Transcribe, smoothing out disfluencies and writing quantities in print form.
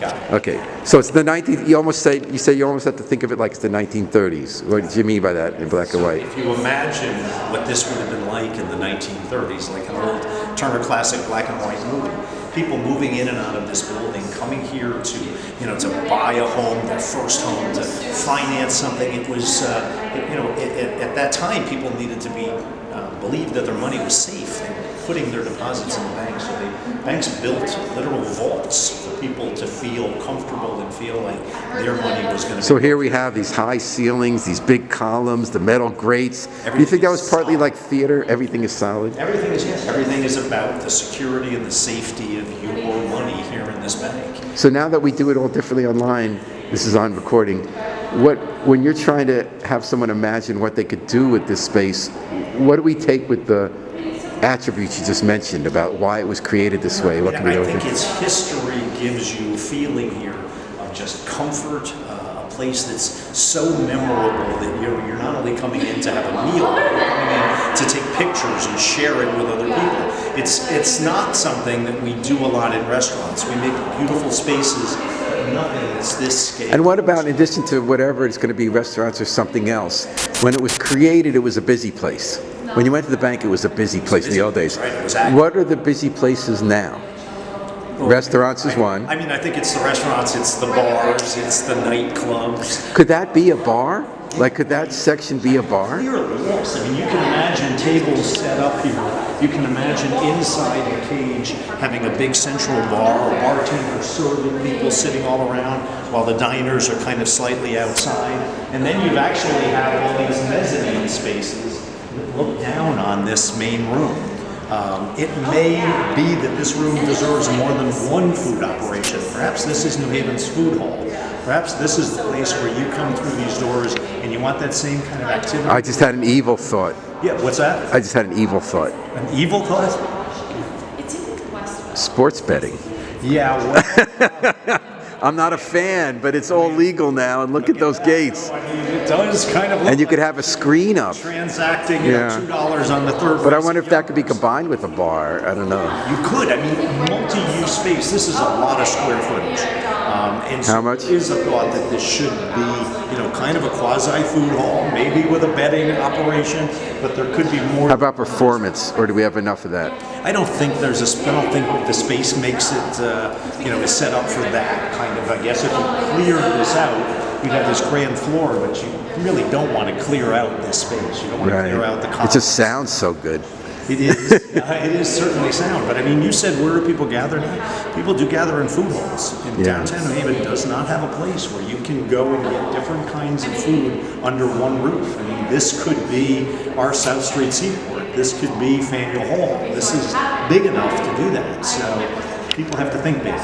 Got it. Okay, so it's the 19th. You almost have to think of it like it's the 1930s. What did you mean by that in black and white? If you imagine what this would have been like in the 1930s, like an old Turner Classic black and white movie, people moving in and out of this building, coming here to, to buy a home, their first home, to finance something. It was, at that time, people needed to be believed that their money was safe. They were putting their deposits in the bank, so the banks built literal vaults for people to feel comfortable and feel like their money was going to be. So here we have these high ceilings, these big columns, the metal grates. Do you think that was partly like theater? Everything is solid? Everything is, yes. Everything is about the security and the safety of your money here in this bank. So now that we do it all differently online, this is on recording, when you're trying to have someone imagine what they could do with this space, what do we take with the attributes you just mentioned about why it was created this way? What can we do with it? I think its history gives you a feeling here of just comfort, a place that's so memorable that you're not only coming in to have a meal, you're coming in to take pictures and share it with other people. It's not something that we do a lot in restaurants. We make beautiful spaces, but nothing that's this scale. And what about, in addition to whatever it's going to be, restaurants or something else, when it was created, it was a busy place. When you went to the bank, it was a busy place in the old days. Right, what are the busy places now? Well, restaurants is one. I mean, I think it's the restaurants, it's the bars, it's the nightclubs. Could that be a bar? Like, could that section be a bar? Clearly, yes. I mean, you can imagine tables set up here. You can imagine inside the cage having a big central bar, or bartender serving people sitting all around while the diners are kind of slightly outside. And then you actually have all these mezzanine spaces that look down on this main room. It may be that this room deserves more than one food operation. Perhaps this is New Haven's food hall. Perhaps this is the place where you come through these doors and you want that same kind of activity. I just had an evil thought. Yeah, what's that? I just had an evil thought. An evil thought? Sports betting. Yeah, well, I'm not a fan, but it's all legal now, and look at those gates. I mean, it does kind of look and you could like have a screen up. transacting $2 on the third. But I wonder if that could be combined with a bar. I don't know. You could. I mean, multi-use space. This is a lot of square footage. And so how much? There is a thought that this should be, kind of a quasi-food hall, maybe with a betting operation, but there could be more. How about performance, or do we have enough of that? I don't think the space makes it, is set up for that kind of. I guess if you cleared this out, you'd have this grand floor, but you really don't want to clear out this space. You don't want to clear out the. It just sounds so good. It is. It is certainly sound. But I mean, you said where do people gather now? People do gather in food halls. And downtown New Haven does not have a place where you can go and get different kinds of food under one roof. I mean, this could be our South Street Seaport. This could be Faneuil Hall. This is big enough to do that. So people have to think big.